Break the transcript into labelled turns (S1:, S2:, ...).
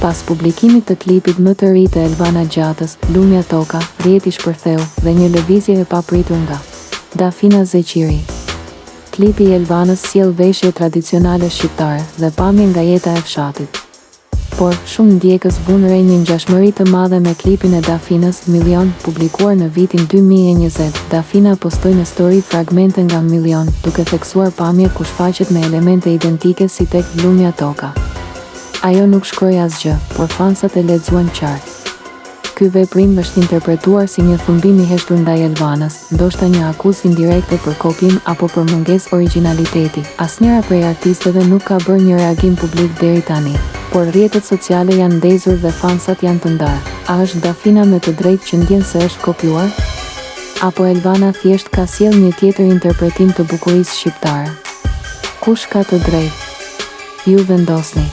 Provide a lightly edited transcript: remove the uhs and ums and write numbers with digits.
S1: Pas publikimit të klipit më të ri të Elvana Gjatës, Lumja Toka, rrjeti shpërtheu dhe një lëvizje e papritur nga Dafina Zeqiri. Klipi i Elvanës sjell veshje tradicionale shqiptare dhe pamje nga jeta e fshatit. Por, shumë ndjekës vunë re një ngjashmëri të madhe me klipin e Dafinës, Milion, publikuar në vitin 2020. Dafina postoi në story fragmente nga Milion, duke theksuar pamje ku shfaqet me elemente identike si tek Lumja Toka. Ajo nuk shkroi asgjë, por fansat e lexuan qartë. Ky veprim është interpretuar si një thumbim i heshtur ndaj Elvanës, ndoshta një akuzë indirekte për kopim apo për mungesë origjinaliteti. Asnjëra prej artisteve nuk ka bërë një reagim publik deri tani, por rrjetet sociale janë ndezur dhe fansat janë të ndarë. A është Dafina me të drejtë që ndjen se është kopjuar? Apo Elvana thjesht ka sjell një tjetër interpretim të bukurisë shqiptare? Kush ka të drejtë? Ju vendosni.